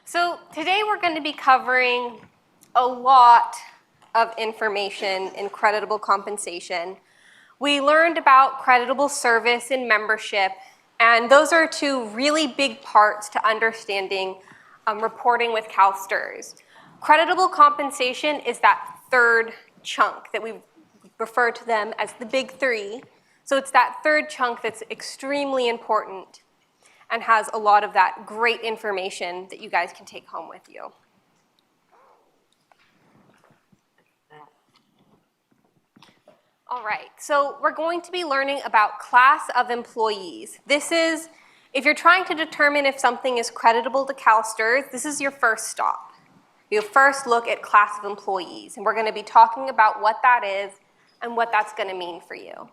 So today we're going to be covering a lot of information in creditable compensation. We learned about creditable service and membership, and those are two really big parts to understanding reporting with CalSTRS. Creditable compensation is that third chunk that we refer to them as the big three. So it's that third chunk that's extremely important and has a lot of that great information that you guys can take home with you. All right, so we're going to be learning about class of employees. This is, if you're trying to determine if something is creditable to CalSTRS, this is your first stop. You first look at class of employees, and we're going to be talking about what that is and what that's going to mean for you.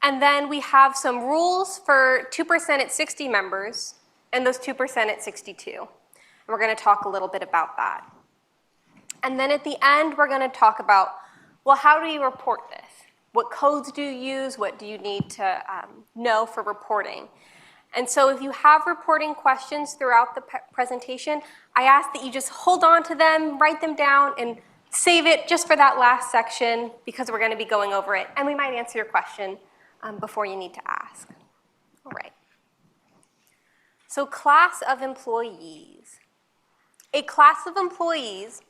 And then we have some rules for 2% at 60 members and those 2% at 62. And we're going to talk a little bit about that. And then at the end, we're going to talk about, well, how do you report this? What codes do you use? What do you need to know for reporting? And so if you have reporting questions throughout the presentation, I ask that you just hold on to them, write them down, and save it just for that last section because we're going to be going over it. And we might answer your question before you need to ask. All right. So class of employees. A class of employees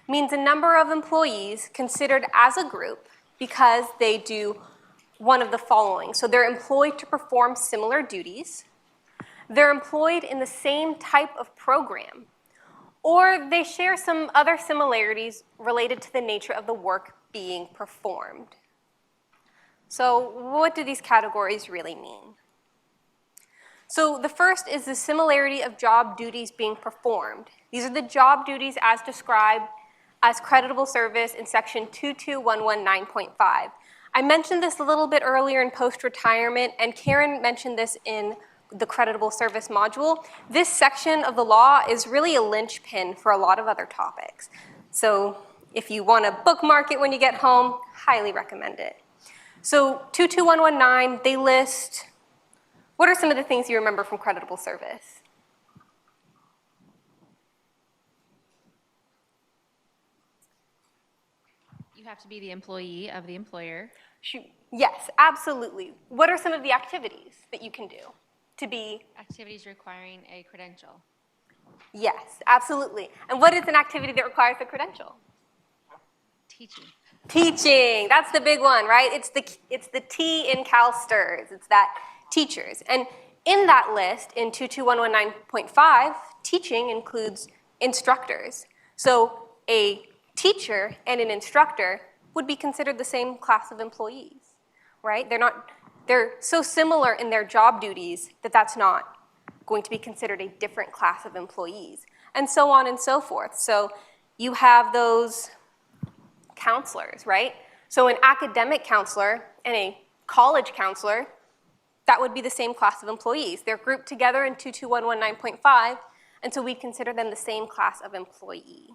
means a number of employees considered as a group because they do one of the following. So they're employed to perform similar duties, they're employed in the same type of program, or they share some other similarities related to the nature of the work being performed. So what do these categories really mean? So the first is the similarity of job duties being performed. These are the job duties as described as creditable service in section 22119.5. I mentioned this a little bit earlier in post-retirement, and Karen mentioned this in the creditable service module. This section of the law is really a linchpin for a lot of other topics. So if you want to bookmark it when you get home, highly recommend it. So 22119, they list, what are some of the things you remember from creditable service? You have to be the employee of the employer. Yes, absolutely. What are some of the activities that you can do to be? Activities requiring a credential. Yes, absolutely. And what is an activity that requires a credential? Teaching. Teaching, that's the big one, right? It's the T in CalSTRS, it's that teachers. And in that list, in 22119.5, teaching includes instructors. So a teacher and an instructor would be considered the same class of employees, right? They're so similar in their job duties that that's not going to be considered a different class of employees, and so on and so forth. So you have those counselors, right? So an academic counselor and a college counselor, that would be the same class of employees. They're grouped together in 22119.5, and so we consider them the same class of employee.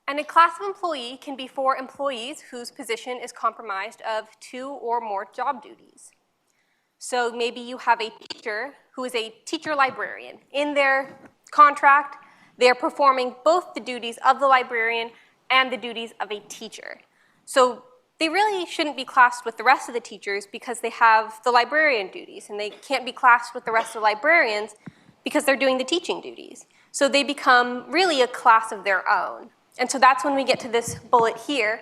And a class of employee can be for employees whose position is comprised of 2 or more job duties. So maybe you have a teacher who is a teacher librarian. In their contract, they're performing both the duties of the librarian and the duties of a teacher. So they really shouldn't be classed with the rest of the teachers because they have the librarian duties, and they can't be classed with the rest of the librarians because they're doing the teaching duties. So they become really a class of their own. And so that's when we get to this bullet here.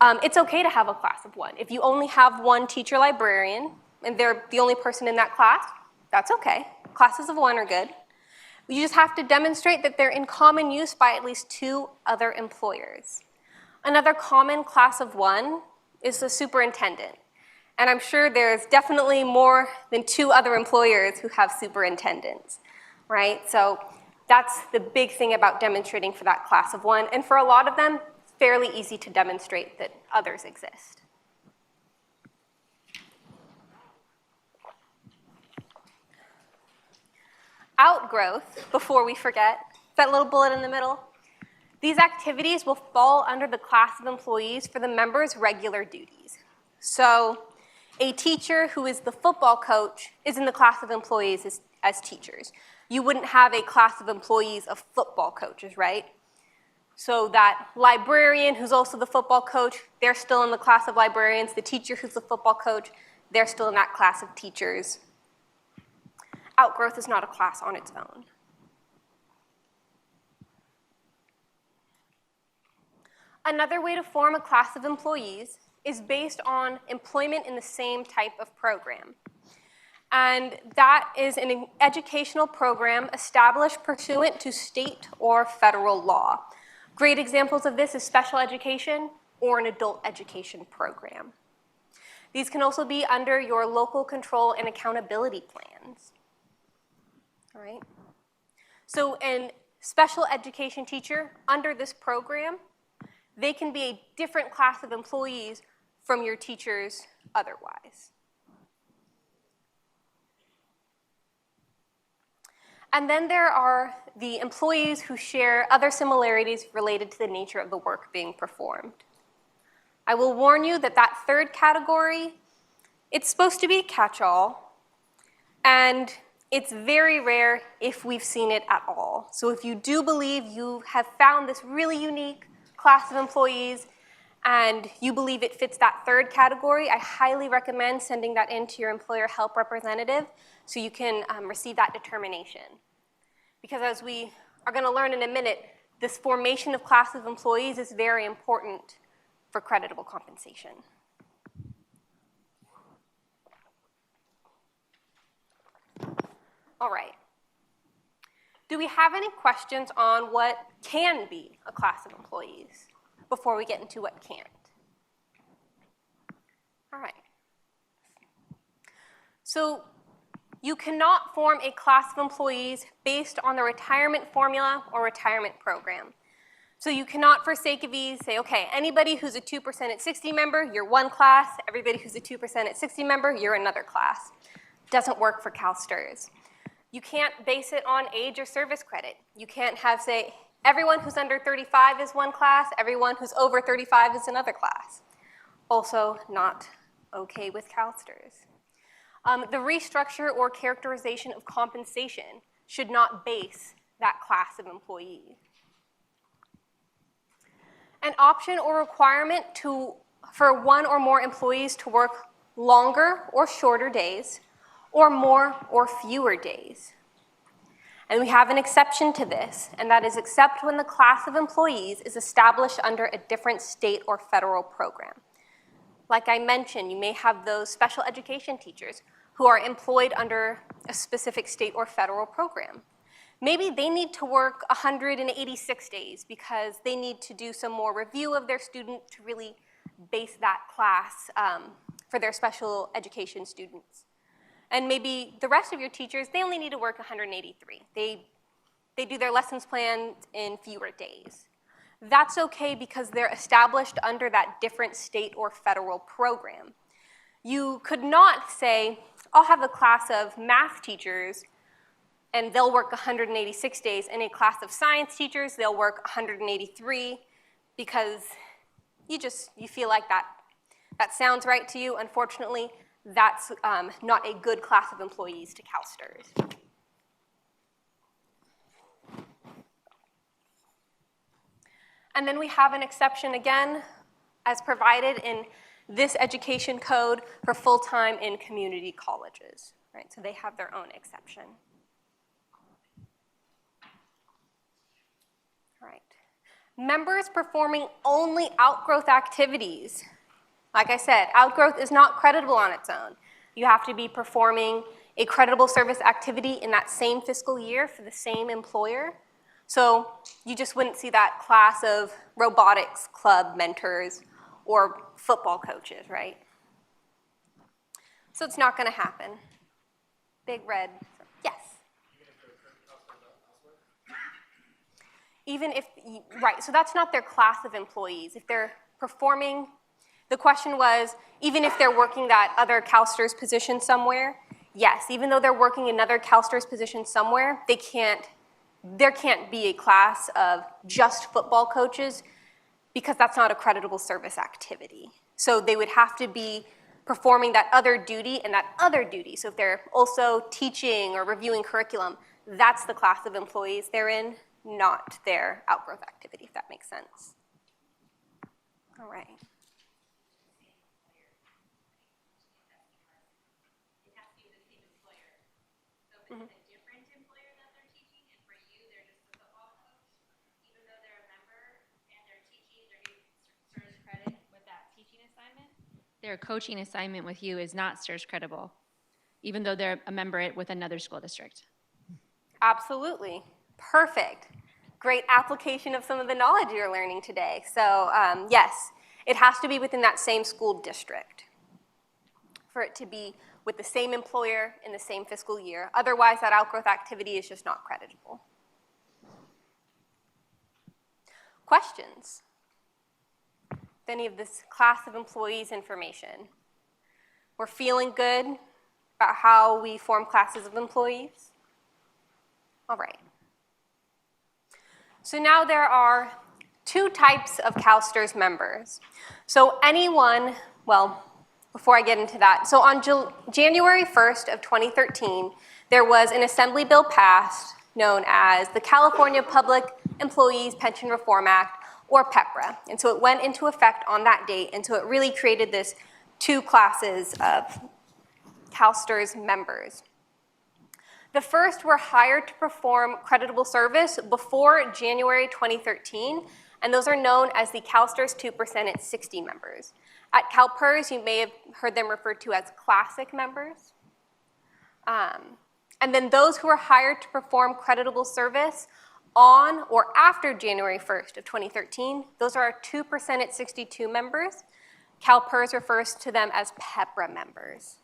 It's okay to have a class of one. If you only have one teacher librarian and they're the only person in that class, that's okay. Classes of one are good. You just have to demonstrate that they're in common use by at least 2 other employers. Another common class of one is the superintendent. And I'm sure there's definitely more than 2 other employers who have superintendents, right? So that's the big thing about demonstrating for that class of one. And for a lot of them, it's fairly easy to demonstrate that others exist. Outgrowth, before we forget, that little bullet in the middle. These activities will fall under the class of employees for the members' regular duties. So a teacher who is the football coach is in the class of employees as teachers. You wouldn't have a class of employees of football coaches, right? So that librarian who's also the football coach, they're still in the class of librarians. The teacher who's the football coach, they're still in that class of teachers. Outgrowth is not a class on its own. Another way to form a class of employees is based on employment in the same type of program. And that is an educational program established pursuant to state or federal law. Great examples of this is special education or an adult education program. These can also be under your local control and accountability plans. All right? So a special education teacher under this program, they can be a different class of employees from your teachers otherwise. And then there are the employees who share other similarities related to the nature of the work being performed. I will warn you that that third category, it's supposed to be a catch-all, and it's very rare if we've seen it at all. So if you do believe you have found this really unique class of employees and you believe it fits that third category, I highly recommend sending that in to your employer help representative so you can receive that determination. Because as we are going to learn in a minute, this formation of class of employees is very important for creditable compensation. All right. Do we have any questions on what can be a class of employees before we get into what can't? All right. So you cannot form a class of employees based on the retirement formula or retirement program. So you cannot, for sake of ease, say, okay, anybody who's a 2% at 60 member, you're one class. Everybody who's a 2% at 60 member, you're another class. Doesn't work for CalSTRS. You can't base it on age or service credit. You can't have, say, everyone who's under 35 is one class, everyone who's over 35 is another class. Also not okay with CalSTRS. The restructure or characterization of compensation should not base that class of employee. An option or requirement for one or more employees to work longer or shorter days, or more or fewer days. And we have an exception to this, and that is except when the class of employees is established under a different state or federal program. Like I mentioned, you may have those special education teachers who are employed under a specific state or federal program. Maybe they need to work 186 days because they need to do some more review of their student to really base that class for their special education students. And maybe the rest of your teachers, they only need to work 183. They do their lessons planned in fewer days. That's okay because they're established under that different state or federal program. You could not say, I'll have a class of math teachers and they'll work 186 days, and a class of science teachers, they'll work 183 because you feel like that sounds right to you. Unfortunately, that's not a good class of employees to CalSTRS. And then we have an exception again, as provided in this education code for full-time in community colleges, right? So they have their own exception. All right. Members performing only outgrowth activities. Like I said, outgrowth is not creditable on its own. You have to be performing a creditable service activity in that same fiscal year for the same employer. So you just wouldn't see that class of robotics club mentors or football coaches, right? So it's not going to happen. Big red. Yes? Even if, right, so that's not their class of employees. If they're performing, the question was, even if they're working that other CalSTRS position somewhere, yes, even though they're working another CalSTRS position somewhere, there can't be a class of just football coaches because that's not a creditable service activity. So they would have to be performing that other duty and that other duty. So if they're also teaching or reviewing curriculum, that's the class of employees they're in, not their outgrowth activity, if that makes sense. All right. Mm-hmm. Their coaching assignment with you is not STRS credible, even though they're a member with another school district. Absolutely. Perfect. Great application of some of the knowledge you're learning today. So yes, it has to be within that same school district for it to be with the same employer in the same fiscal year. Otherwise, that outgrowth activity is just not creditable. Questions? Any of this class of employees information? We're feeling good about how we form classes of employees? All right. So now there are two types of CalSTRS members. So anyone, well, before I get into that, so on January 1st of 2013, there was an assembly bill passed known as the California Public Employees Pension Reform Act, or PEPRA. And so it went into effect on that date, and so it really created this two classes of CalSTRS members. The first were hired to perform creditable service before January 2013, and those are known as the CalSTRS 2% at 60 members. At CalPERS, you may have heard them referred to as classic members. And then those who were hired to perform creditable service on or after January 1st of 2013, those are our 2% at 62 members. CalPERS refers to them as PEPRA members.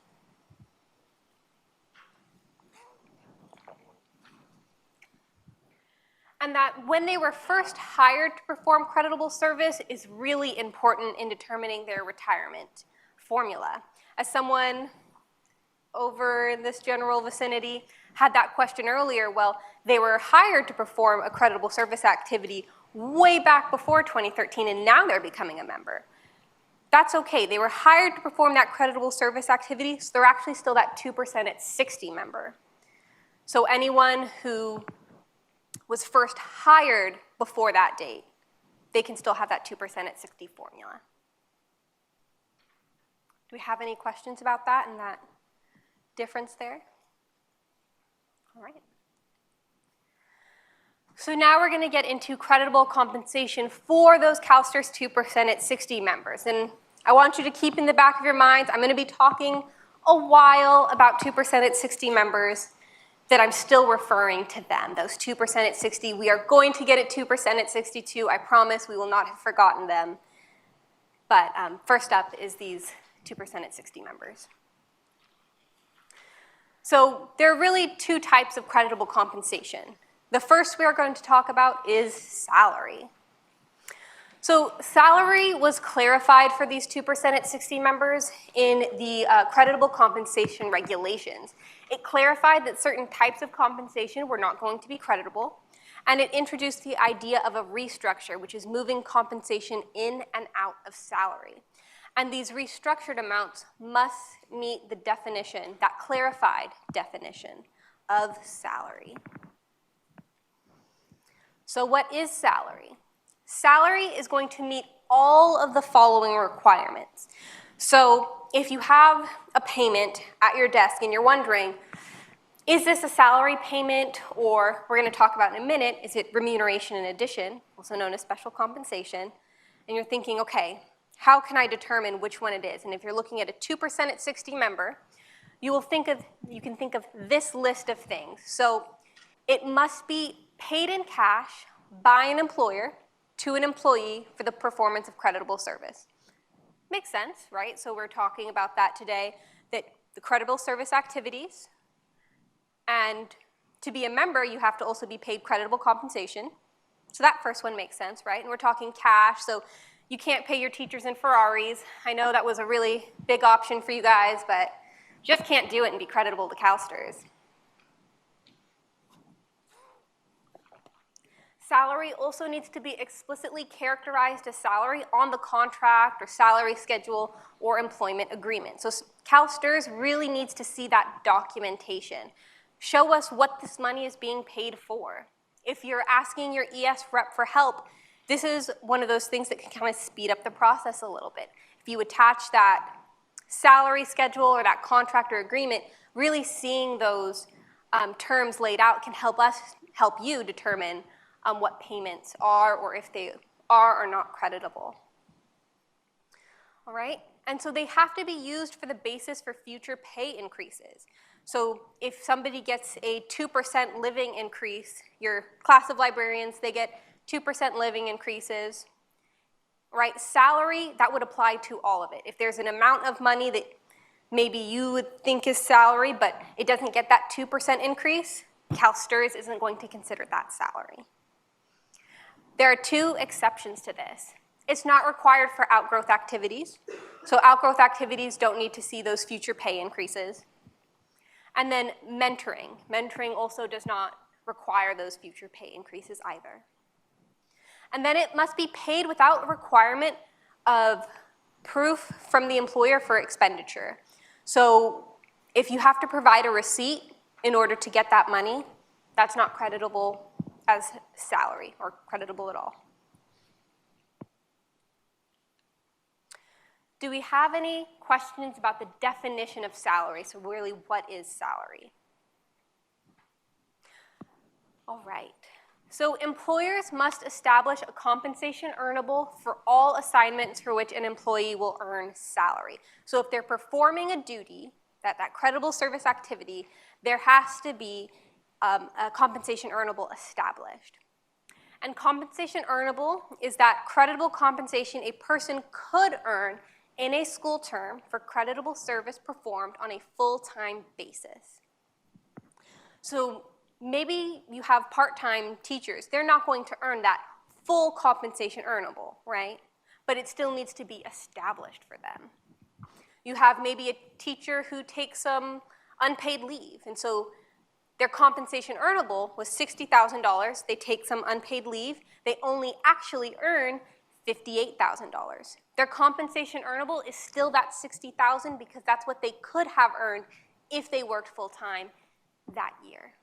And that when they were first hired to perform creditable service is really important in determining their retirement formula. As someone over in this general vicinity had that question earlier, well, they were hired to perform a creditable service activity way back before 2013, and now they're becoming a member. That's okay. They were hired to perform that creditable service activity, so they're actually still that 2% at 60 member. So anyone who was first hired before that date, they can still have that 2% at 60 formula. Do we have any questions about that and that difference there? All right. So now we're going to get into creditable compensation for those CalSTRS 2% at 60 members. And I want you to keep in the back of your minds, I'm going to be talking a while about 2% at 60 members, that I'm still referring to them, those 2% at 60. We are going to get at 2% at 62. I promise we will not have forgotten them. But first up is these 2% at 60 members. So there are really two types of creditable compensation. The first we are going to talk about is salary. So salary was clarified for these 2% at 60 members in the creditable compensation regulations. It clarified that certain types of compensation were not going to be creditable, and it introduced the idea of a restructure, which is moving compensation in and out of salary. And these restructured amounts must meet the definition, that clarified definition of salary. So what is salary? Salary is going to meet all of the following requirements. So if you have a payment at your desk and you're wondering, is this a salary payment, or we're going to talk about in a minute, is it remuneration in addition, also known as special compensation, and you're thinking, okay, how can I determine which one it is? And if you're looking at a 2% at 60 member, you can think of this list of things. So it must be paid in cash by an employer to an employee for the performance of creditable service. Makes sense, right? So we're talking about that today, that the creditable service activities, and to be a member, you have to also be paid creditable compensation. So that first one makes sense, right? And we're talking cash, so you can't pay your teachers in Ferraris. I know that was a really big option for you guys, but you just can't do it and be creditable to CalSTRS. Salary also needs to be explicitly characterized as salary on the contract or salary schedule or employment agreement. So CalSTRS really needs to see that documentation. show us what this money is being paid for. If you're asking your ES rep for help, this is one of those things that can kind of speed up the process a little bit. If you attach that salary schedule or that contract or agreement, really seeing those terms laid out can help you determine what payments are or if they are or not creditable. All right, and so they have to be used for the basis for future pay increases. So if somebody gets a 2% living increase, your class of librarians, they get 2% living increases, right? Salary, that would apply to all of it. If there's an amount of money that maybe you would think is salary, but it doesn't get that 2% increase, CalSTRS isn't going to consider that salary. There are two exceptions to this. It's not required for outgrowth activities. So outgrowth activities don't need to see those future pay increases. And then mentoring. Mentoring also does not require those future pay increases either. And then it must be paid without a requirement of proof from the employer for expenditure. So if you have to provide a receipt in order to get that money, that's not creditable as salary or creditable at all. Do we have any questions about the definition of salary? So really, what is salary? All right. So employers must establish a compensation earnable for all assignments for which an employee will earn salary. So if they're performing a duty, that creditable service activity, there has to be a compensation earnable established. And compensation earnable is that creditable compensation a person could earn in a school term for creditable service performed on a full-time basis. So maybe you have part-time teachers. They're not going to earn that full compensation earnable, right? But it still needs to be established for them. You have maybe a teacher who takes some unpaid leave, and so their compensation earnable was $60,000. They take some unpaid leave. They only actually earn $58,000. Their compensation earnable is still that $60,000 because that's what they could have earned if they worked full-time that year.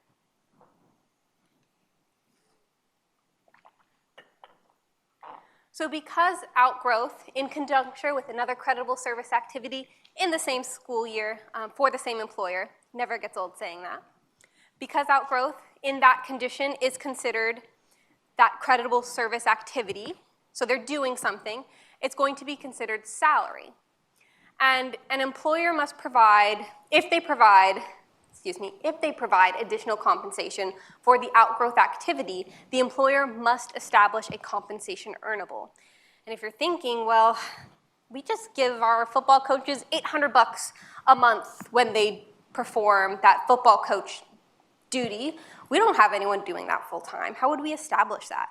So because outgrowth, in conjunction with another creditable service activity in the same school year for the same employer, never gets old saying that, because outgrowth in that condition is considered that creditable service activity, so they're doing something, it's going to be considered salary. And an employer must provide, if they provide additional compensation for the outgrowth activity, the employer must establish a compensation earnable. And if you're thinking, well, we just give our football coaches $800 a month when they perform that football coach duty. We don't have anyone doing that full time. How would we establish that?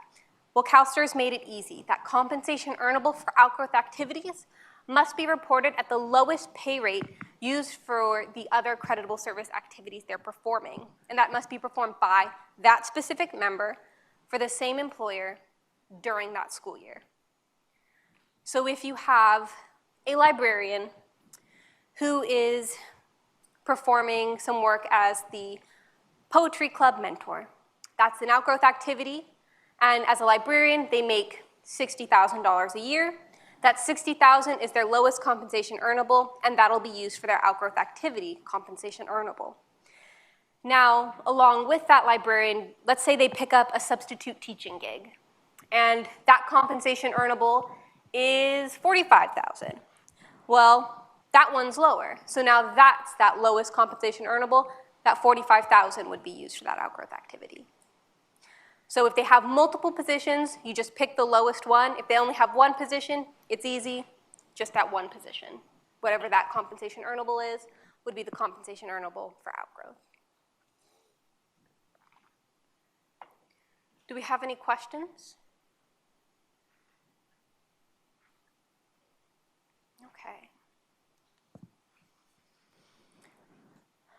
Well, CalSTRS made it easy. That compensation earnable for outgrowth activities must be reported at the lowest pay rate used for the other creditable service activities they're performing. And that must be performed by that specific member for the same employer during that school year. So if you have a librarian who is performing some work as the poetry club mentor, that's an outgrowth activity. And as a librarian, they make $60,000 a year. That $60,000 is their lowest compensation earnable, and that'll be used for their outgrowth activity, compensation earnable. Now, along with that librarian, let's say they pick up a substitute teaching gig, and that compensation earnable is $45,000. Well, that one's lower. So now that's that lowest compensation earnable. That $45,000 would be used for that outgrowth activity. So if they have multiple positions, you just pick the lowest one. If they only have one position, it's easy, just that one position. Whatever that compensation earnable is, would be the compensation earnable for outgrowth. Do we have any questions? Okay.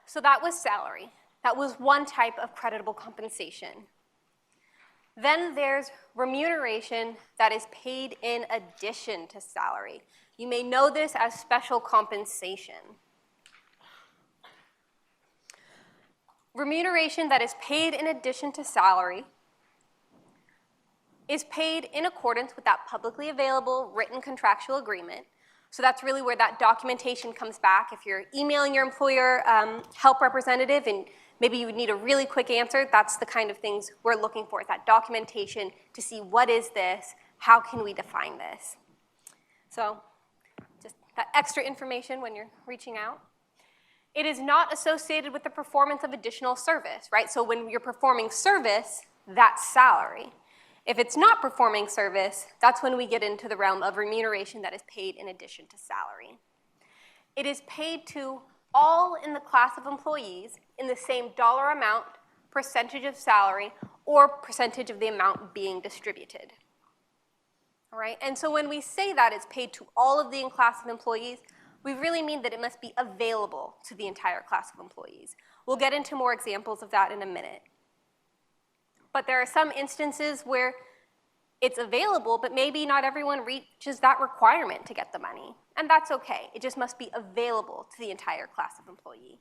So that was salary. That was one type of creditable compensation. Then there's remuneration that is paid in addition to salary. You may know this as special compensation. remuneration that is paid in addition to salary is paid in accordance with that publicly available written contractual agreement. So that's really where that documentation comes back. If you're emailing your employer help representative and maybe you need a really quick answer, that's the kind of things we're looking for, that documentation to see what is this, how can we define this. So just that extra information when you're reaching out. It is not associated with the performance of additional service, right? So when you're performing service, that's salary. If it's not performing service, that's when we get into the realm of remuneration that is paid in addition to salary. It is paid to all in the class of employees in the same dollar amount, percentage of salary, or percentage of the amount being distributed. All right, and so when we say that it's paid to all of the class of employees, we really mean that it must be available to the entire class of employees. We'll get into more examples of that in a minute. But there are some instances where it's available, but maybe not everyone reaches that requirement to get the money. And that's okay. It just must be available to the entire class of employee.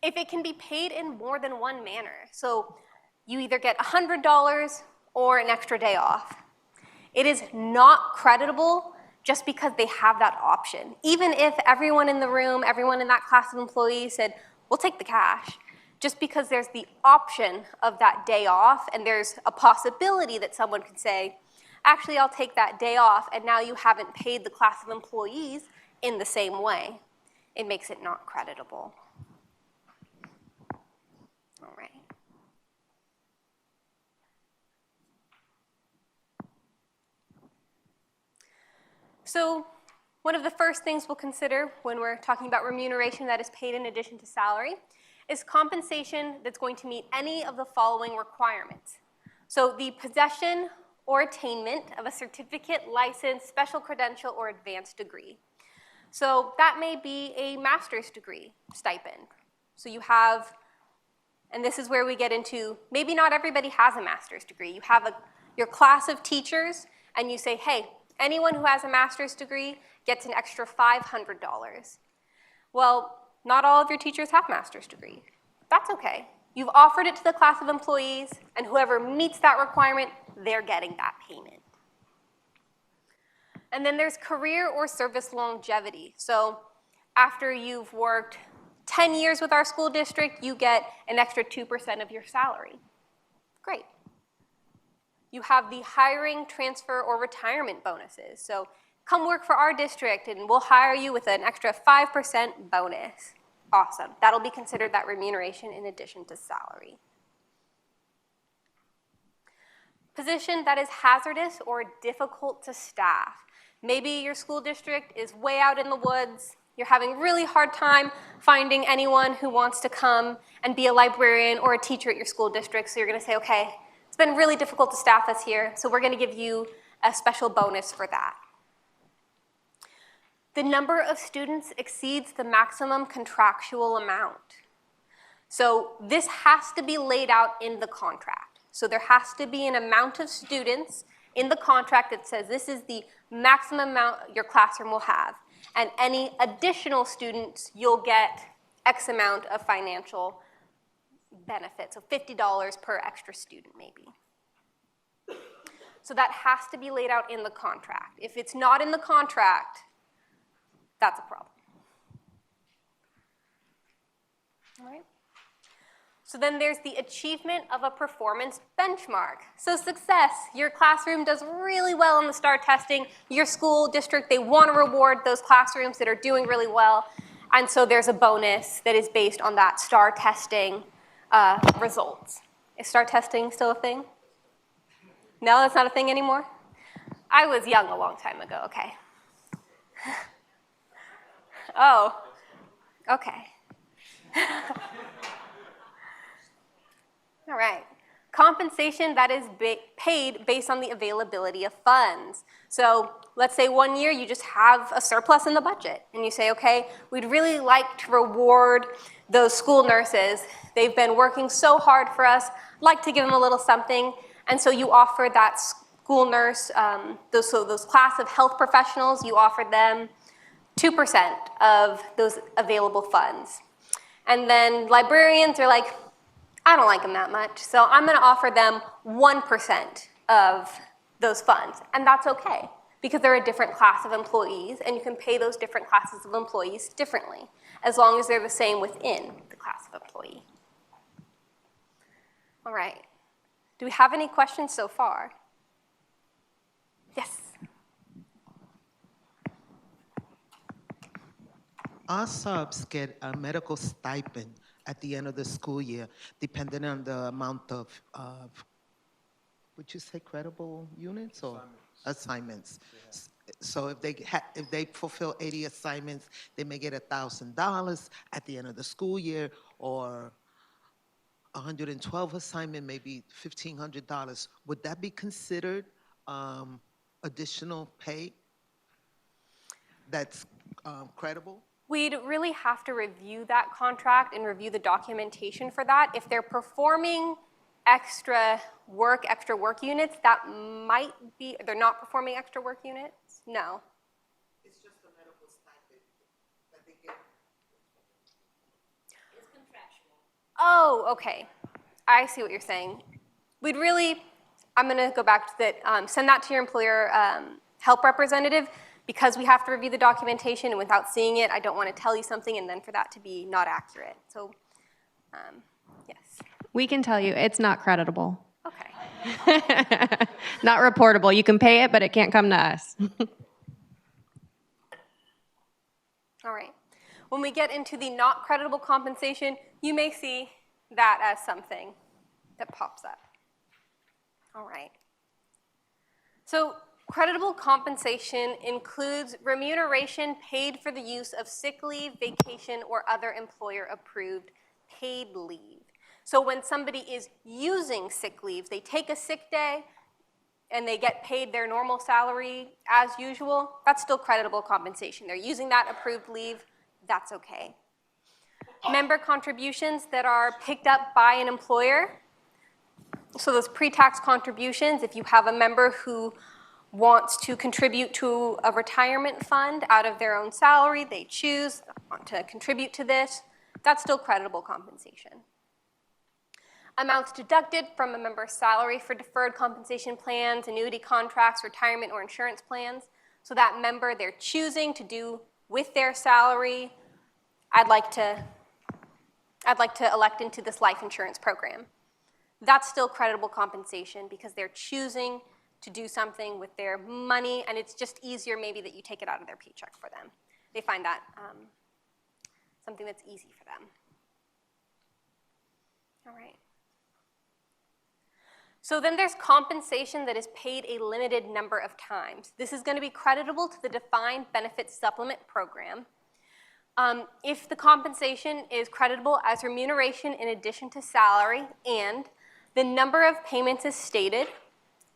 If it can be paid in more than one manner, so you either get $100 or an extra day off, it is not creditable just because they have that option. Even if everyone in the room, everyone in that class of employees said, we'll take the cash, just because there's the option of that day off and there's a possibility that someone could say, actually, I'll take that day off, and now you haven't paid the class of employees in the same way. It makes it not creditable. All right. So one of the first things we'll consider when we're talking about remuneration that is paid in addition to salary is compensation that's going to meet any of the following requirements. So the possession or attainment of a certificate, license, special credential, or advanced degree. So that may be a master's degree stipend. So you have, and this is where we get into, maybe not everybody has a master's degree. You have your class of teachers, and you say, hey, anyone who has a master's degree gets an extra $500. Well, not all of your teachers have master's degrees. That's okay. You've offered it to the class of employees, and whoever meets that requirement, they're getting that payment. And then there's career or service longevity. So after you've worked 10 years with our school district, you get an extra 2% of your salary. Great. You have the hiring, transfer, or retirement bonuses. So come work for our district, and we'll hire you with an extra 5% bonus. Awesome. That'll be considered that remuneration in addition to salary. Position that is hazardous or difficult to staff. Maybe your school district is way out in the woods. You're having a really hard time finding anyone who wants to come and be a librarian or a teacher at your school district. So you're going to say, okay, it's been really difficult to staff us here, so we're going to give you a special bonus for that. The number of students exceeds the maximum contractual amount. So this has to be laid out in the contract. So there has to be an amount of students in the contract that says this is the maximum amount your classroom will have. And any additional students, you'll get X amount of financial benefit, so $50 per extra student maybe. So that has to be laid out in the contract. If it's not in the contract, that's a problem. All right. So then there's the achievement of a performance benchmark. So success, your classroom does really well on the STAR testing. Your school district, they want to reward those classrooms that are doing really well. And so there's a bonus that is based on that STAR testing results. Is STAR testing still a thing? No, that's not a thing anymore? I was young a long time ago, okay. Oh, okay. All right. Compensation that is paid based on the availability of funds. So let's say one year you just have a surplus in the budget, and you say, okay, we'd really like to reward those school nurses. They've been working so hard for us, like to give them a little something, and so you offer that school nurse, those class of health professionals, you offer them 2% of those available funds. And then librarians are like, I don't like them that much, so I'm gonna offer them 1% of those funds. And that's okay, because they're a different class of employees, and you can pay those different classes of employees differently, as long as they're the same within the class of employee. All right. Do we have any questions so far? Yes. Our subs get a medical stipend at the end of the school year, depending on the amount of would you say credible units or assignments? So if they fulfill 80 assignments, they may get $1,000 at the end of the school year, or 112 assignment, maybe $1,500. Would that be considered additional pay that's credible? We'd really have to review that contract and review the documentation for that. If they're performing extra work units, that might be, they're not performing extra work units? No. It's just a medical stipend that they get. It's contractual. Oh, okay. I see what you're saying. We'd really, I'm gonna go back to that, send that to your employer help representative, because we have to review the documentation, and without seeing it, I don't wanna tell you something and then for that to be not accurate. So, yes. We can tell you, it's not creditable. Okay. Not reportable. You can pay it, but it can't come to us. All right. When we get into the not creditable compensation, you may see that as something that pops up. All right. So creditable compensation includes remuneration paid for the use of sick leave, vacation, or other employer-approved paid leave. So when somebody is using sick leave, they take a sick day and they get paid their normal salary as usual, that's still creditable compensation. They're using that approved leave, that's okay. Member contributions that are picked up by an employer, so those pre-tax contributions, if you have a member who wants to contribute to a retirement fund out of their own salary, they choose, want to contribute to this, that's still creditable compensation. Amounts deducted from a member's salary for deferred compensation plans, annuity contracts, retirement or insurance plans. So that member, they're choosing to do with their salary, I'd like to elect into this life insurance program. That's still creditable compensation because they're choosing to do something with their money, and it's just easier maybe that you take it out of their paycheck for them. They find that something that's easy for them. All right. So then there's compensation that is paid a limited number of times. This is going to be creditable to the defined benefit supplement program. If the compensation is creditable as remuneration in addition to salary and the number of payments is stated,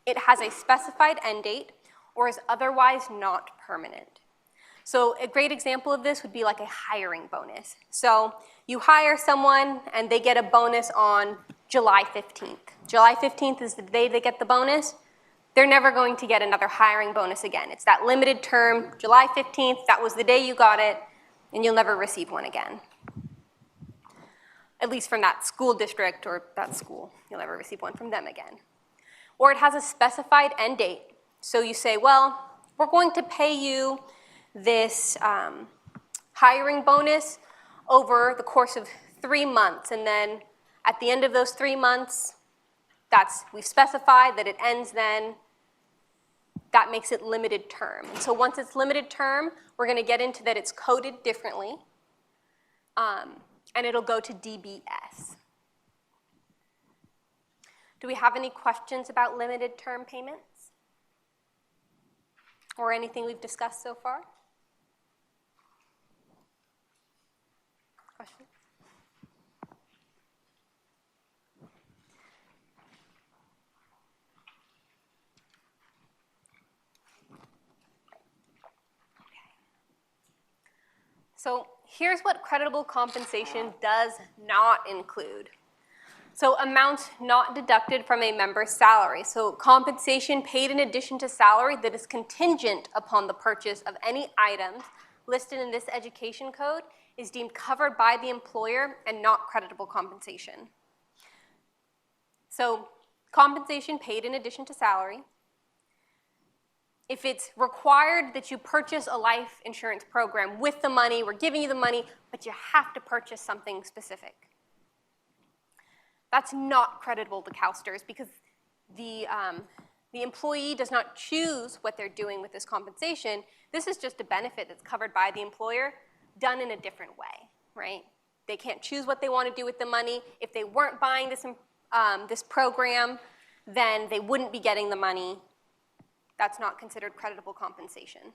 it has a specified end date, or is otherwise not permanent. So a great example of this would be like a hiring bonus. So you hire someone and they get a bonus on July 15th. July 15th is the day they get the bonus. They're never going to get another hiring bonus again. It's that limited term, July 15th, that was the day you got it, and you'll never receive one again. At least from that school district or that school. You'll never receive one from them again. Or it has a specified end date. So you say, well, we're going to pay you this hiring bonus over the course of 3 months, and then at the end of those 3 months, we've specified that it ends then. That makes it limited term. And so once it's limited term, we're going to get into that it's coded differently, and it'll go to DBS. Do we have any questions about limited term payments? Or anything we've discussed so far? Questions? So here's what creditable compensation does not include. So amounts not deducted from a member's salary. So compensation paid in addition to salary that is contingent upon the purchase of any items listed in this education code is deemed covered by the employer and not creditable compensation. So compensation paid in addition to salary. If it's required that you purchase a life insurance program with the money, we're giving you the money, but you have to purchase something specific. That's not creditable to CalSTRS because the employee does not choose what they're doing with this compensation. This is just a benefit that's covered by the employer, done in a different way, right? They can't choose what they want to do with the money. If they weren't buying this program, then they wouldn't be getting the money. That's not considered creditable compensation.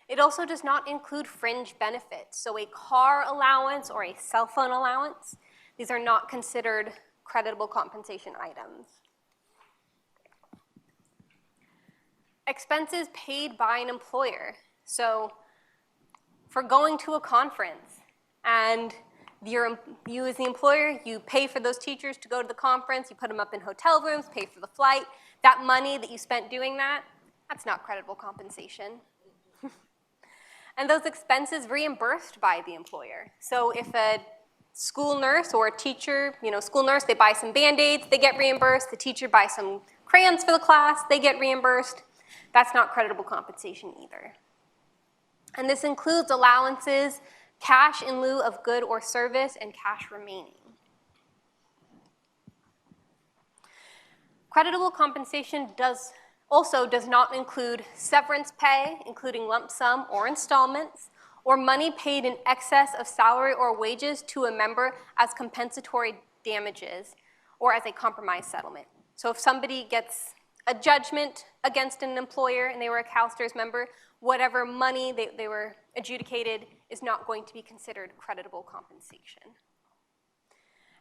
It also does not include fringe benefits. So a car allowance or a cell phone allowance, these are not considered creditable compensation items. Expenses paid by an employer. So for going to a conference and you as the employer, you pay for those teachers to go to the conference, you put them up in hotel rooms, pay for the flight. That money that you spent doing that, that's not creditable compensation. And those expenses reimbursed by the employer. So if a school nurse or a teacher, school nurse, they buy some Band-Aids, they get reimbursed. The teacher buys some crayons for the class, they get reimbursed. That's not creditable compensation either. And this includes allowances, cash in lieu of good or service, and cash remaining. Creditable compensation does not include severance pay, including lump sum or installments, or money paid in excess of salary or wages to a member as compensatory damages or as a compromise settlement. So if somebody gets a judgment against an employer and they were a CalSTRS member, whatever money they were adjudicated is not going to be considered creditable compensation.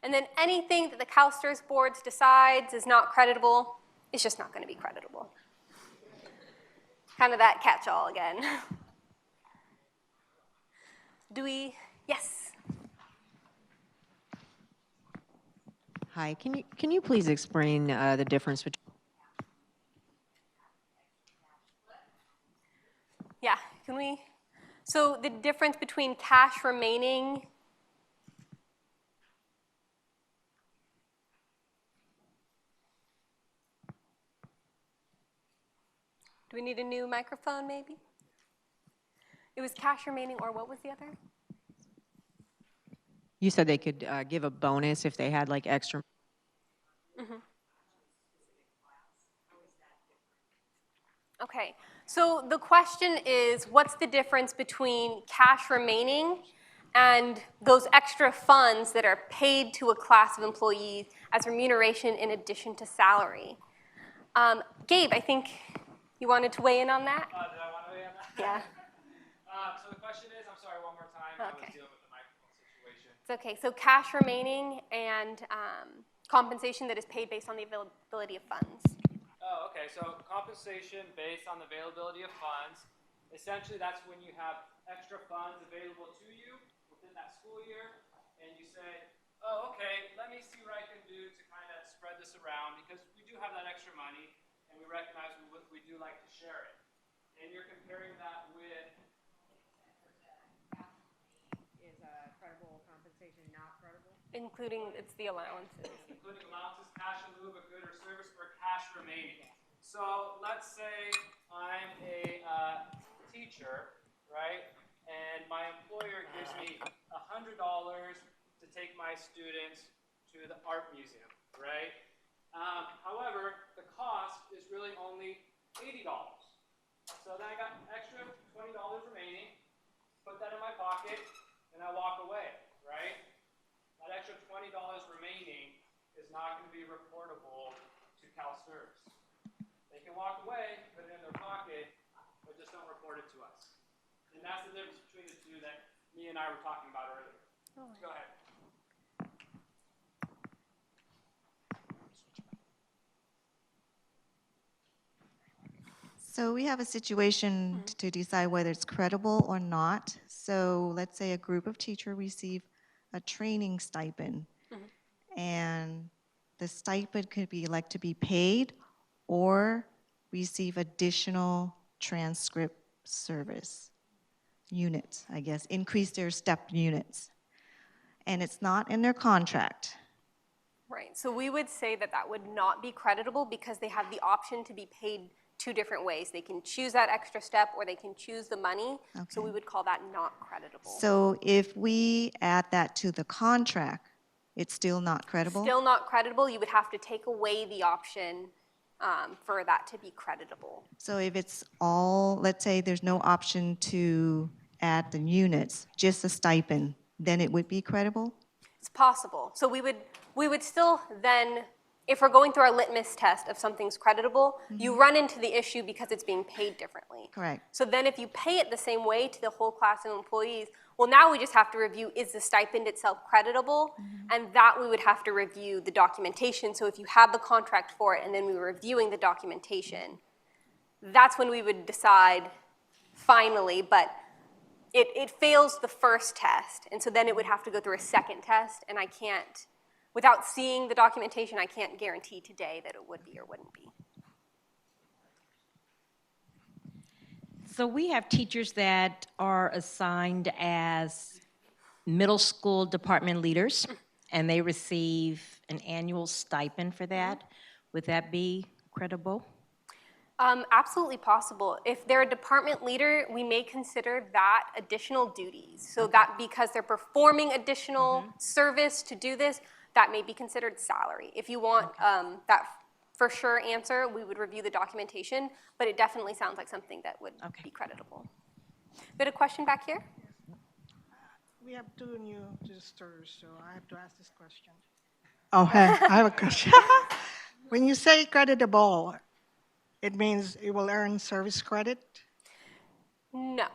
And then anything that the CalSTRS boards decides is not creditable, it's just not going to be creditable. Kind of that catch-all again. Yes? Hi, can you please explain the difference between? Yeah, so the difference between cash remaining Do we need a new microphone, maybe? It was cash remaining, or what was the other? You said they could give a bonus if they had like extra. Okay, so the question is, what's the difference between cash remaining and those extra funds that are paid to a class of employees as remuneration in addition to salary? Gabe, I think you wanted to weigh in on that? Did I want to weigh in on that? Yeah. So the question is, I'm sorry, one more time. I was dealing with the microphone situation. It's okay, so cash remaining and compensation that is paid based on the availability of funds. Oh, okay. So compensation based on the availability of funds. Essentially, that's when you have extra funds available to you within that school year, and you say, oh, okay, let me see what I can do to kind of spread this around because we do have that extra money, and we recognize we do like to share it. And you're comparing that with... Is creditable compensation not credible? Including, it's the allowances. Including allowances, cash in lieu of a good or service, or cash remaining. So let's say I'm a teacher, right? And my employer gives me $100 to take my students to the art museum, right? However, the cost is really only $80. So then I got extra $20 remaining, put that in my pocket, and I walk away, right? That extra $20 remaining is not going to be reportable to CalSTRS. They can walk away, put it in their pocket, but just don't report it to us. And that's the difference between the two that me and I were talking about earlier. Go ahead. So we have a situation to decide whether it's credible or not. So let's say a group of teachers receive a training stipend, and the stipend could be elect to be paid or receive additional transcript service. units, I guess, increase their step units. And it's not in their contract. Right, so we would say that that would not be creditable because they have the option to be paid two different ways. They can choose that extra step or they can choose the money. So we would call that not creditable. So if we add that to the contract, it's still not credible? Still not creditable, you would have to take away the option for that to be creditable. So if it's all, let's say there's no option to add the units, just a stipend, then it would be credible? It's possible. So we would still then, if we're going through our litmus test of something's creditable, you run into the issue because it's being paid differently. Correct. So then if you pay it the same way to the whole class of employees, well, now we just have to review, is the stipend itself creditable? And that we would have to review the documentation. So if you had the contract for it and then we were reviewing the documentation, that's when we would decide finally, but it fails the first test. And so then it would have to go through a second test, and I can't, without seeing the documentation, I can't guarantee today that it would be or wouldn't be. So we have teachers that are assigned as middle school department leaders, and they receive an annual stipend for that. Would that be credible? Absolutely possible. If they're a department leader, we may consider that additional duties. So that because they're performing additional service to do this, that may be considered salary. If you want that for sure answer, we would review the documentation, but it definitely sounds like something that would be creditable. We had a question back here? We have two new visitors, so I have to ask this question. Oh, hey, I have a question. When you say creditable, it means it will earn service credit? No,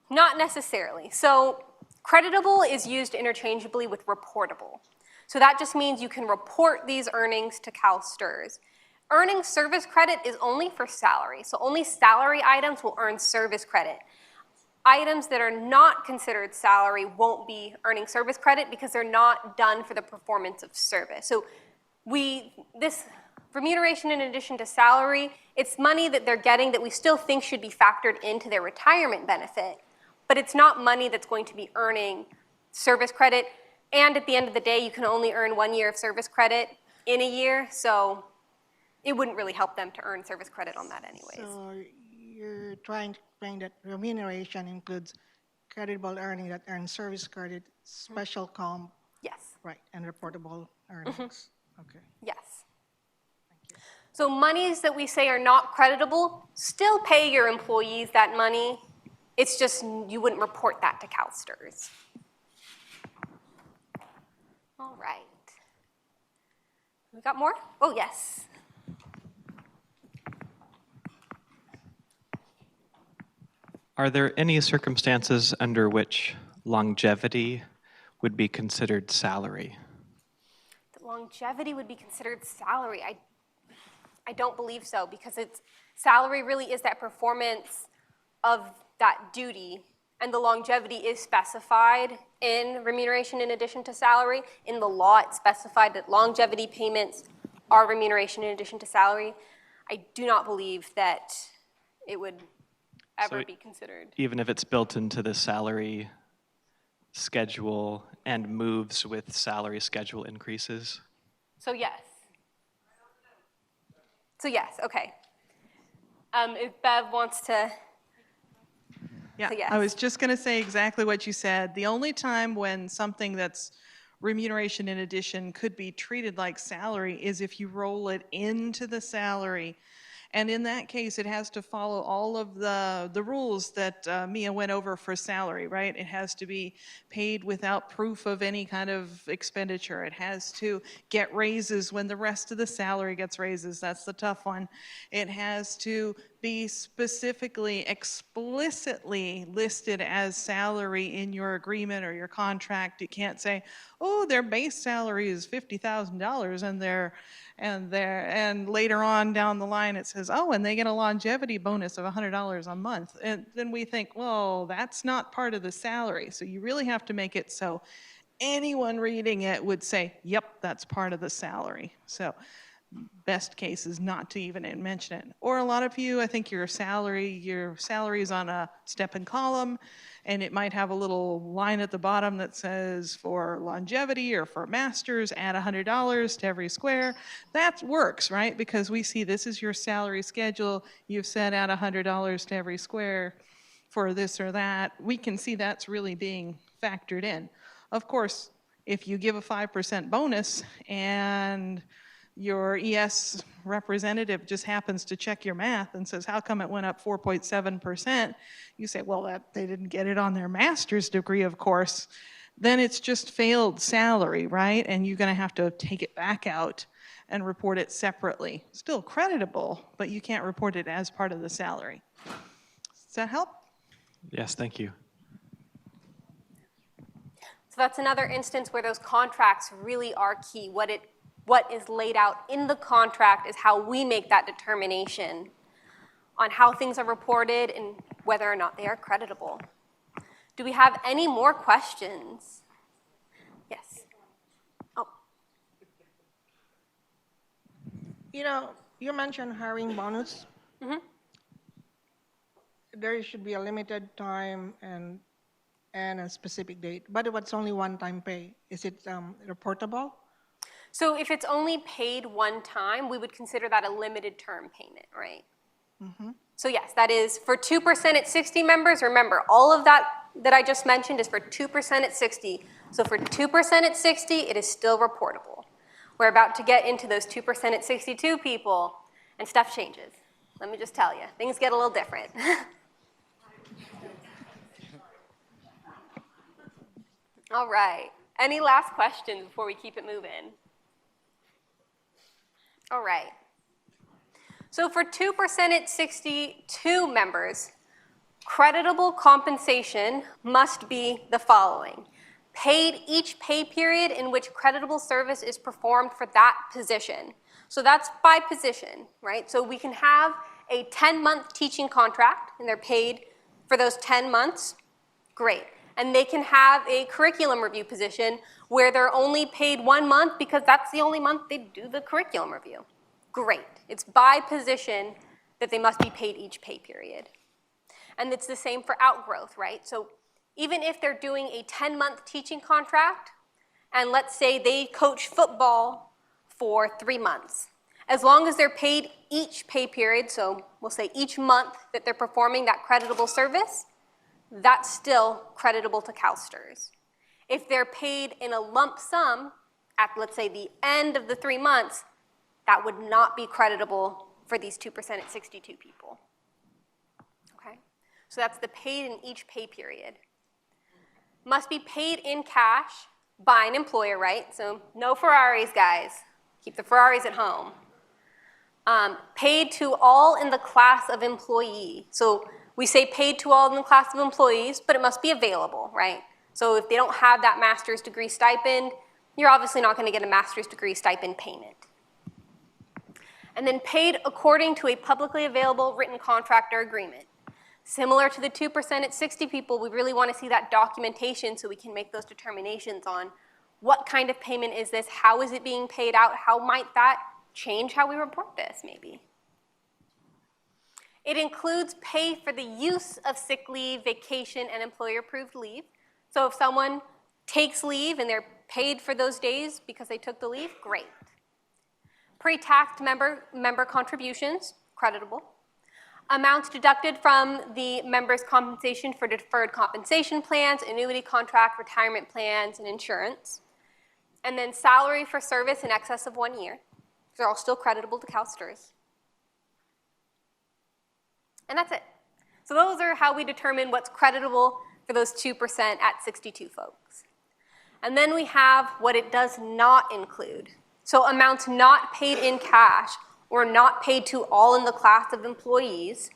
not necessarily. So creditable is used interchangeably with reportable. So that just means you can report these earnings to CalSTRS. Earning service credit is only for salary. So only salary items will earn service credit. Items that are not considered salary won't be earning service credit because they're not done for the performance of service. So this remuneration in addition to salary, it's money that they're getting that we still think should be factored into their retirement benefit, but it's not money that's going to be earning service credit. And at the end of the day, you can only earn 1 year of service credit in a year, so it wouldn't really help them to earn service credit on that anyways. So you're trying to explain that remuneration includes creditable earning that earns service credit, special comp, Yes, right, and reportable earnings. Okay. yes. So monies that we say are not creditable, still pay your employees that money. It's just you wouldn't report that to CalSTRS. All right. We got more? Oh, yes. Are there any circumstances under which longevity would be considered salary? The longevity would be considered salary. I don't believe so because salary really is that performance of that duty, and the longevity is specified in remuneration in addition to salary. In the law, it's specified that longevity payments are remuneration in addition to salary. I do not believe that it would ever be considered. Even if it's built into the salary schedule and moves with salary schedule increases? So yes. So yes, okay. If Bev wants to. Yeah, So yes. I was just going to say exactly what you said. The only time when something that's remuneration in addition could be treated like salary is if you roll it into the salary. And in that case, it has to follow all of the rules that Mia went over for salary, right? It has to be paid without proof of any kind of expenditure. It has to get raises when the rest of the salary gets raises. That's the tough one. It has to be specifically, explicitly listed as salary in your agreement or your contract. You can't say, oh, their base salary is $50,000 and later on down the line it says, oh, and they get a longevity bonus of $100 a month. And then we think, well, that's not part of the salary. So you really have to make it so anyone reading it would say, yep, that's part of the salary. So best case is not to even mention it. Or a lot of you, I think your salary is on a step and column, and it might have a little line at the bottom that says for longevity or for masters, add $100 to every square. That works, right? Because we see this is your salary schedule. You've said add $100 to every square for this or that. We can see that's really being factored in. Of course, if you give a 5% bonus and your ES representative just happens to check your math and says, how come it went up 4.7%? You say, well, they didn't get it on their master's degree, of course. Then it's just failed salary, right? And you're gonna have to take it back out and report it separately. Still creditable, but you can't report it as part of the salary. Does that help? Yes, thank you. So that's another instance where those contracts really are key. What is laid out in the contract is how we make that determination on how things are reported and whether or not they are creditable. Do we have any more questions? Yes. Oh. You know, you mentioned hiring bonus. Mm-hmm. There should be a limited time and a specific date, but if it's only one-time pay, is it reportable? So if it's only paid one time, we would consider that a limited term payment, right? Mm-hmm. So yes, that is for 2% at 60 members. Remember, all of that I just mentioned is for 2% at 60. So for 2% at 60, it is still reportable. We're about to get into those 2% at 62 people, and stuff changes. Let me just tell you, things get a little different. All right, any last questions before we keep it moving? All right. So for 2% at 62 members, creditable compensation must be the following. Paid each pay period in which creditable service is performed for that position. So that's by position, right? So we can have a 10-month teaching contract, and they're paid for those 10 months. Great. And they can have a curriculum review position where they're only paid 1 month because that's the only month they do the curriculum review. Great. It's by position that they must be paid each pay period. And it's the same for outgrowth, right? So even if they're doing a 10-month teaching contract, and let's say they coach football for 3 months, as long as they're paid each pay period, so we'll say each month that they're performing that creditable service, that's still creditable to CalSTRS. If they're paid in a lump sum at, let's say, the end of the 3 months, that would not be creditable for these 2% at 62 people. Okay? So that's the paid in each pay period. Must be paid in cash by an employer, right? So no Ferraris, guys. Keep the Ferraris at home. Paid to all in the class of employee. So we say paid to all in the class of employees, but it must be available, right? So if they don't have that master's degree stipend, you're obviously not going to get a master's degree stipend payment. And then paid according to a publicly available written contract or agreement. Similar to the 2% at 60 people, we really want to see that documentation so we can make those determinations on what kind of payment is this, how is it being paid out, how might that change how we report this, maybe. It includes pay for the use of sick leave, vacation, and employer-approved leave. So if someone takes leave and they're paid for those days because they took the leave, great. Pre-taxed member contributions, creditable. Amounts deducted from the member's compensation for deferred compensation plans, annuity contract, retirement plans, and insurance. And then salary for service in excess of 1 year. They're all still creditable to CalSTRS. And that's it. So those are how we determine what's creditable for those 2% at 62 folks. And then we have what it does not include. So amounts not paid in cash or not paid to all in the class of employees.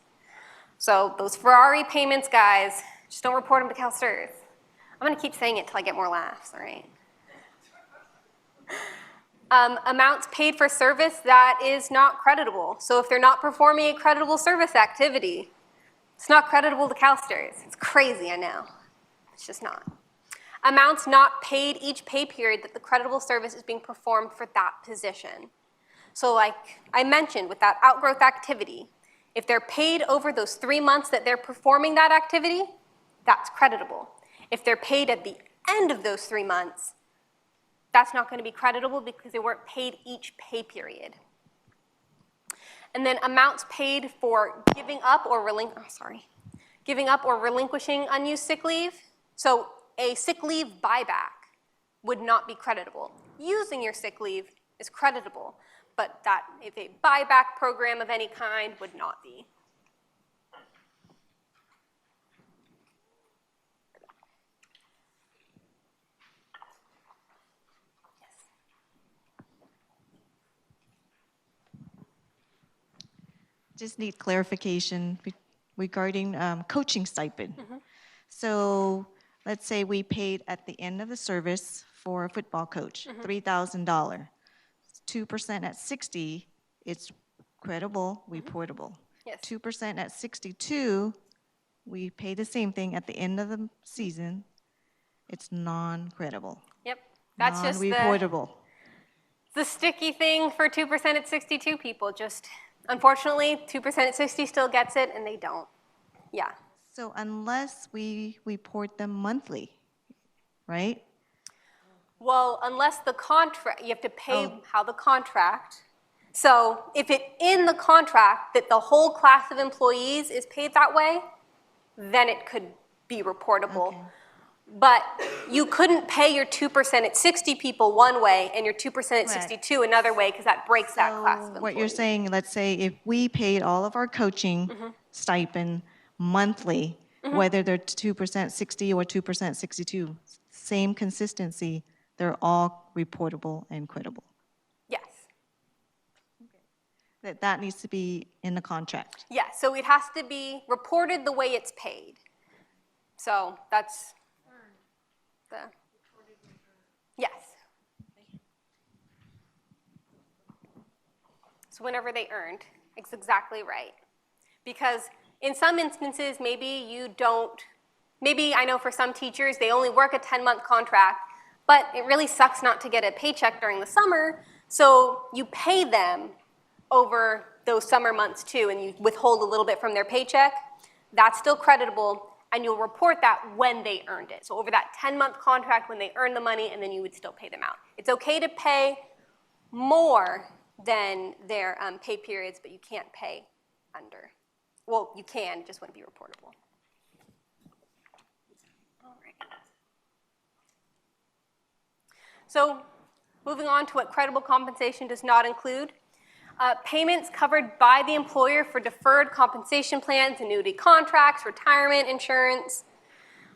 So those Ferrari payments, guys, just don't report them to CalSTRS. I'm going to keep saying it till I get more laughs, all right? Amounts paid for service that is not creditable. So if they're not performing a creditable service activity, it's not creditable to CalSTRS. It's crazy, I know. It's just not. Amounts not paid each pay period that the creditable service is being performed for that position. So like I mentioned with that outgrowth activity, if they're paid over those 3 months that they're performing that activity, that's creditable. If they're paid at the end of those 3 months, that's not going to be creditable because they weren't paid each pay period. And then amounts paid for giving up or relinquishing unused sick leave. So a sick leave buyback would not be creditable. Using your sick leave is creditable, but that if a buyback program of any kind would not be. Just need clarification regarding coaching stipend. So let's say we paid at the end of the service for a football coach, $3,000. 2% at 60, it's credible, reportable. Yes. 2% at 62, we pay the same thing at the end of the season. It's non-credible, Yep, that's just non-reportable. the sticky thing for 2% at 62 people. Just unfortunately, 2% at 60 still gets it, and they don't. Yeah. So unless we report them monthly, right? Well, unless the contract, you have to pay how the contract. So if it in the contract that the whole class of employees is paid that way, then it could be reportable. Okay. But you couldn't pay your 2% at 60 people one way and your 2% at 62 another way because that breaks that class of employees. What you're saying, let's say if we paid all of our coaching stipend monthly, whether they're 2% 60 or 2% 62, same consistency, they're all reportable and credible. Yes. That needs to be in the contract. Yeah, so it has to be reported the way it's paid. So that's the, yes. So whenever they earned, it's exactly right. Because in some instances, maybe you don't, maybe I know for some teachers, they only work a 10-month contract, but it really sucks not to get a paycheck during the summer, so you pay them over those summer months too, and you withhold a little bit from their paycheck. That's still creditable, and you'll report that when they earned it. So over that 10-month contract, when they earn the money, and then you would still pay them out. It's okay to pay more than their pay periods, but you can't pay under. Well, you can, it just wouldn't be reportable. All right. So moving on to what credible compensation does not include. Payments covered by the employer for deferred compensation plans, annuity contracts, retirement insurance,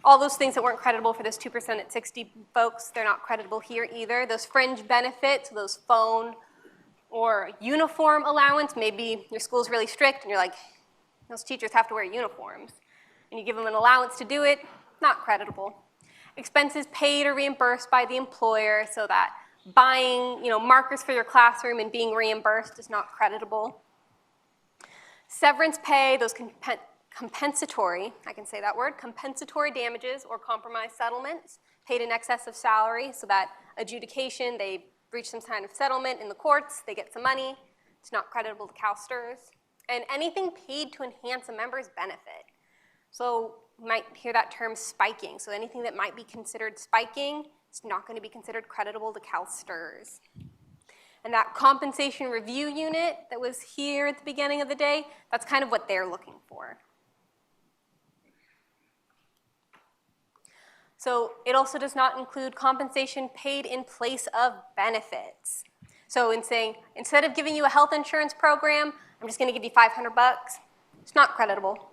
all those things that weren't creditable for those 2% at 60 folks, they're not creditable here either. Those fringe benefits, those phone or uniform allowance, maybe your school's really strict and you're like, those teachers have to wear uniforms, and you give them an allowance to do it, not creditable. Expenses paid or reimbursed by the employer, so that buying, markers for your classroom and being reimbursed is not creditable. Severance pay, those compensatory, I can say that word, compensatory damages or compromise settlements paid in excess of salary, so that adjudication, they reach some kind of settlement in the courts, they get some money, it's not creditable to CalSTRS. And anything paid to enhance a member's benefit. So you might hear that term spiking. So anything that might be considered spiking, it's not going to be considered creditable to CalSTRS. And that compensation review unit that was here at the beginning of the day, that's kind of what they're looking for. So it also does not include compensation paid in place of benefits. So in saying, instead of giving you a health insurance program, I'm just going to give you $500. It's not creditable.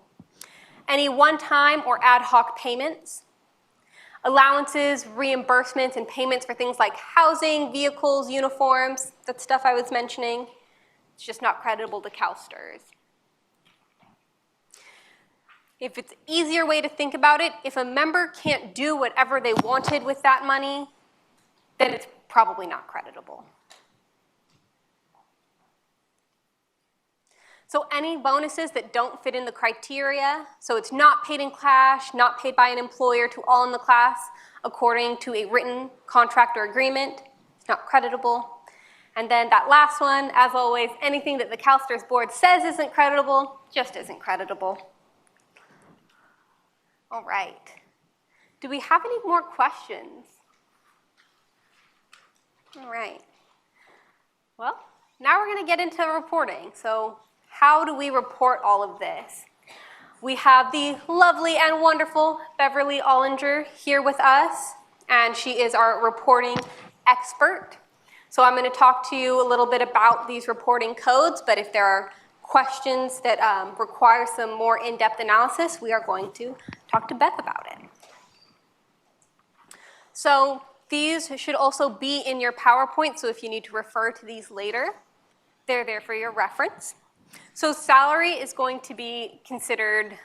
Any one-time or ad hoc payments, allowances, reimbursements, and payments for things like housing, vehicles, uniforms, that stuff I was mentioning, it's just not creditable to CalSTRS. If it's an easier way to think about it, if a member can't do whatever they wanted with that money, then it's probably not creditable. So any bonuses that don't fit in the criteria, so it's not paid in cash, not paid by an employer to all in the class according to a written contract or agreement, it's not creditable. And then that last one, as always, anything that the CalSTRS board says isn't creditable, just isn't creditable. All right. Do we have any more questions? All right. Well, now we're going to get into reporting. So how do we report all of this? We have the lovely and wonderful Beverly Ollinger here with us, and she is our reporting expert. So I'm going to talk to you a little bit about these reporting codes, but if there are questions that require some more in-depth analysis, we are going to talk to Beth about it. So these should also be in your PowerPoint, so if you need to refer to these later, they're there for your reference. So salary is going to be considered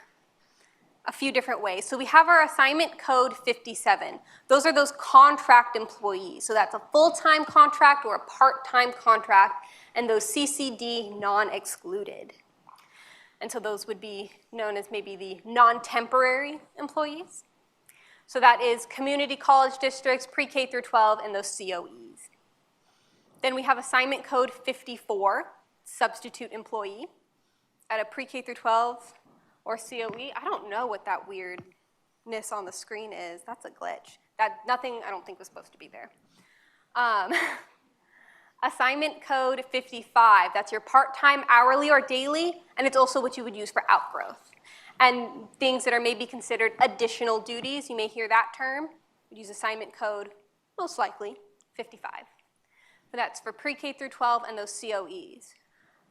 a few different ways. So we have our assignment code 57. Those are those contract employees. So that's a full-time contract or a part-time contract, and those CCD non-excluded. And so those would be known as maybe the non-temporary employees. So that is community college districts, pre-K through 12, and those COEs. Then we have assignment code 54, substitute employee, at a pre-K through 12 or COE. I don't know what that weirdness on the screen is. That's a glitch. Nothing I don't think was supposed to be there. Assignment code 55, that's your part-time, hourly, or daily, and it's also what you would use for outgrowth. And things that are maybe considered additional duties, you may hear that term. We'd use assignment code, most likely, 55. But that's for pre-K through 12 and those COEs.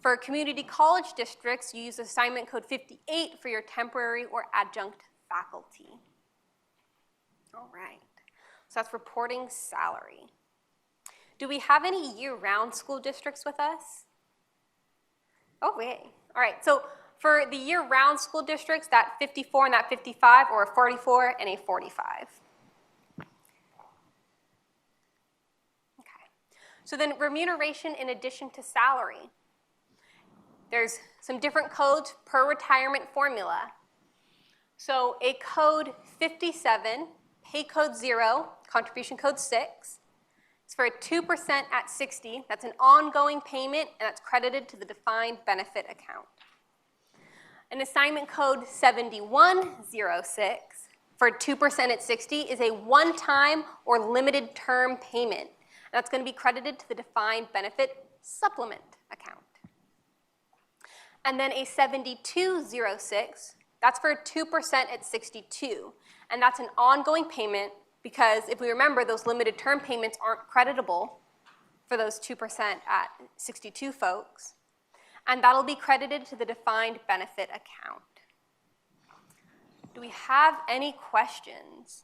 For community college districts, you use assignment code 58 for your temporary or adjunct faculty. All right, so that's reporting salary. Do we have any year-round school districts with us? Oh, wait. All right, so for the year-round school districts, that 54 and that 55, or a 44 and a 45. Okay. So then remuneration in addition to salary. There's some different codes per retirement formula. So a code 57, pay code 0, contribution code 6. It's for a 2% at 60. That's an ongoing payment, and that's credited to the defined benefit account. An assignment code 7106 for 2% at 60 is a one-time or limited term payment. That's going to be credited to the defined benefit supplement account. And then a 7206, that's for 2% at 62. And that's an ongoing payment because if we remember, those limited term payments aren't creditable for those 2% at 62 folks. And that'll be credited to the defined benefit account. Do we have any questions?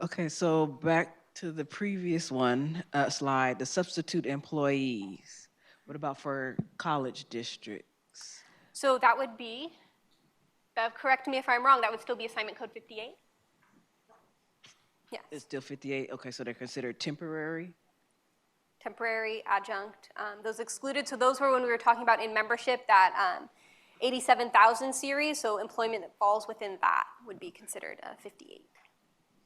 Okay, so back to the previous one slide, the substitute employees. What about for college districts? So that would be, Bev, correct me if I'm wrong, that would still be assignment code 58? Yes. It's still 58, okay, so they're considered temporary? Temporary, adjunct, those excluded. So those were when we were talking about in membership, that 87,000 series, so employment that falls within that would be considered 58.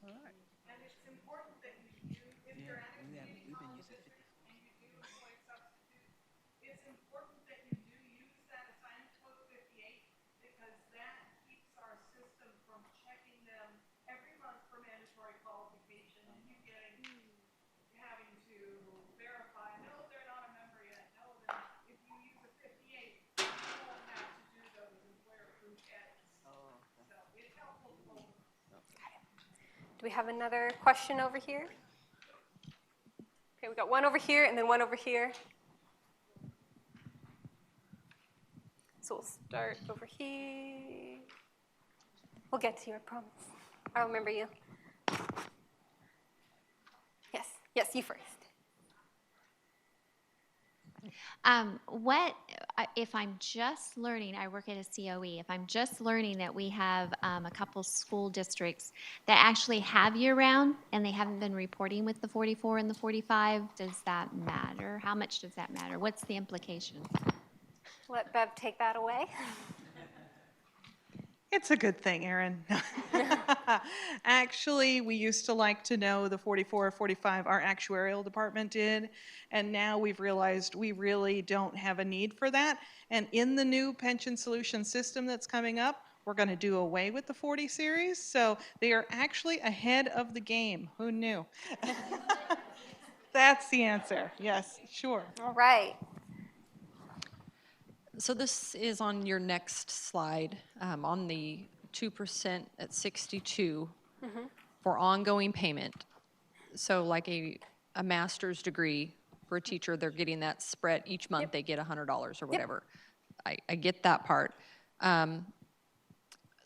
And it's important that you do, if you're at a community college district and you do employ substitutes, it's important that you do use that assignment code 58 because that keeps our system from checking them every month for mandatory qualification and you having to verify, no, they're not a member yet, no, they're not. If you use a 58, you won't have to do those employer approved edits. So it's helpful to hold them. Do we have another question over here? Okay, we got one over here and then one over here. So we'll start over here. We'll get to you, I promise. I'll remember you. Yes, you first. If I'm just learning, I work at a COE, if I'm just learning that we have a couple school districts that actually have year-round and they haven't been reporting with the 44 and the 45, does that matter? How much does that matter? What's the implication? Let Bev take that away. It's a good thing, Erin. Actually, we used to like to know the 44 or 45, our actuarial department did, and now we've realized we really don't have a need for that. And in the new pension solution system that's coming up, we're going to do away with the 40 series, so they are actually ahead of the game. Who knew? That's the answer. Yes, sure. All right. So this is on your next slide, on the 2% at 62 for ongoing payment. So like a master's degree for a teacher, they're getting that spread each month, they get $100 or whatever. I get that part.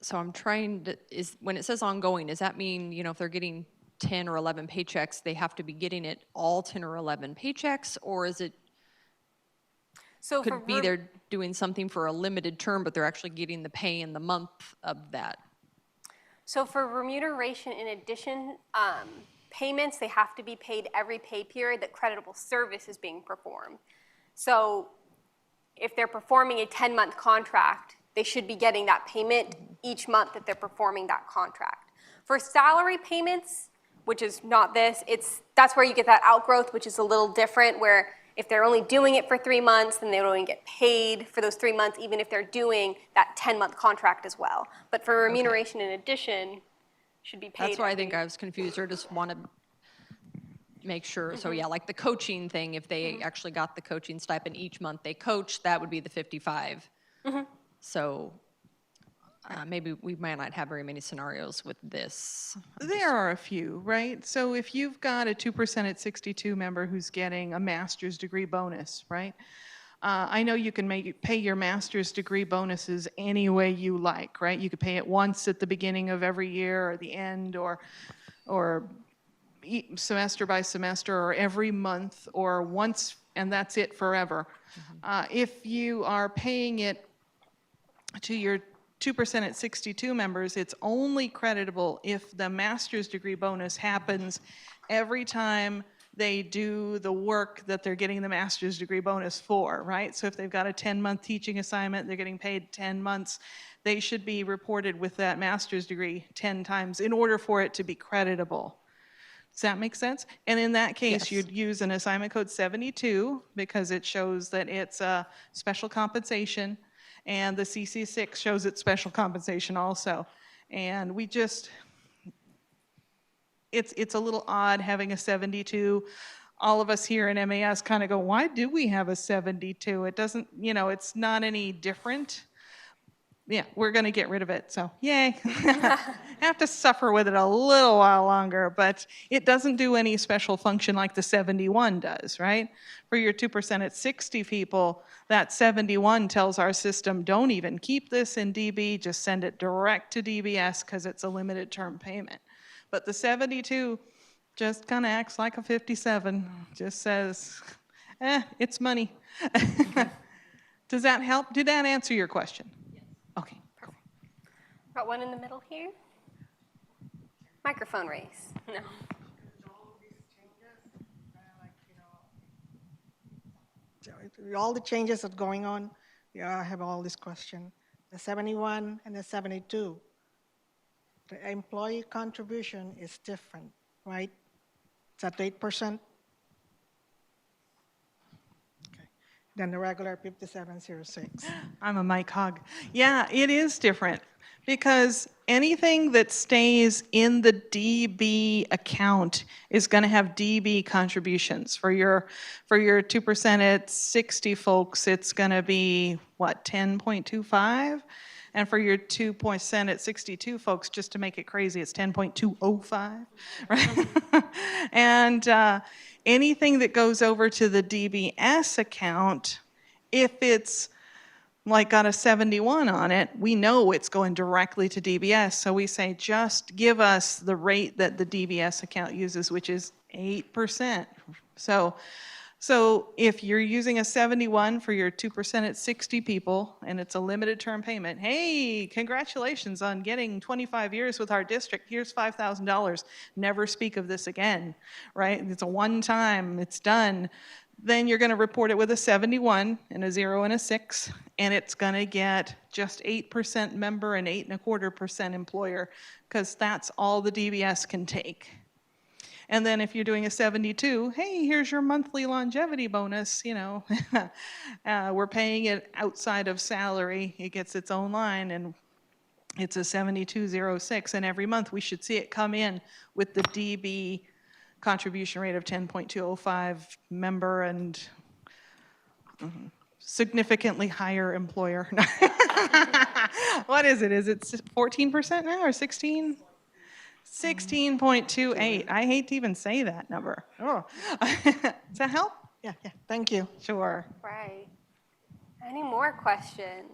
So I'm trying to, when it says ongoing, does that mean, if they're getting 10 or 11 paychecks, they have to be getting it all 10 or 11 paychecks, or is it, So could be they're doing something for a limited term, but they're actually getting the pay in the month of that? So for remuneration, in addition, payments, they have to be paid every pay period that creditable service is being performed. So if they're performing a 10-month contract, they should be getting that payment each month that they're performing that contract. For salary payments, which is not this, that's where you get that outgrowth, which is a little different, where if they're only doing it for 3 months, then they don't even get paid for those 3 months, even if they're doing that 10-month contract as well. But for remuneration in addition, should be paid. That's why I think I was confused, or just want to make sure. So yeah, like the coaching thing, if they actually got the coaching stipend each month they coach, that would be the 55. So maybe we might not have very many scenarios with this. There are a few, right? So if you've got a 2% at 62 member who's getting a master's degree bonus, right? I know you can pay your master's degree bonuses any way you like, right? You could pay it once at the beginning of every year or the end, or semester by semester, or every month, or once, and that's it forever. If you are paying it to your 2% at 62 members, it's only creditable if the master's degree bonus happens every time they do the work that they're getting the master's degree bonus for, right? So if they've got a 10-month teaching assignment, they're getting paid 10 months, they should be reported with that master's degree 10 times in order for it to be creditable. Does that make sense? And in that case, you'd use an assignment code 72 because it shows that it's a special compensation, and the CC6 shows it's special compensation also. And we just, it's a little odd having a 72. All of us here in MAS kind of go, why do we have a 72? It doesn't, it's not any different. Yeah, we're going to get rid of it, so yay. Have to suffer with it a little while longer, but it doesn't do any special function like the 71 does, right? For your 2% at 60 people, that 71 tells our system, don't even keep this in DB, just send it direct to DBS because it's a limited term payment. But the 72 just kind of acts like a 57, just says, it's money. Does that help? Did that answer your question? Okay, cool. Got one in the middle here. Microphone race. No. All the changes that are going on, I have all this question. The 71 and the 72, the employee contribution is different, right? It's at 8%. Than the regular 5706. I'm a Mike Hogg. Yeah, it is different because anything that stays in the DB account is going to have DB contributions. For your 2% at 60 folks, it's going to be, what, 10.25? And for your 2% at 62 folks, just to make it crazy, it's 10.205, right? And anything that goes over to the DBS account, if it's like got a 71 on it, we know it's going directly to DBS. So we say, just give us the rate that the DBS account uses, which is 8%. So if you're using a 71 for your 2% at 60 people, and it's a limited term payment, hey, congratulations on getting 25 years with our district. Here's $5,000. Never speak of this again, right? It's a one time, it's done. then you're going to report it with a 71 and a 0 and a 6, and it's going to get just 8% member and 8.25% employer, because that's all the DBS can take. And then if you're doing a 72, hey, here's your monthly longevity bonus, you know. We're paying it outside of salary. It gets its own line, and it's a 7206, and every month we should see it come in with the DB contribution rate of 10.205 member and significantly higher employer. What is it? Is it 14% now or 16? 16.28. I hate to even say that number. Oh. Does that help? Yeah, thank you. Sure. Right. Any more questions?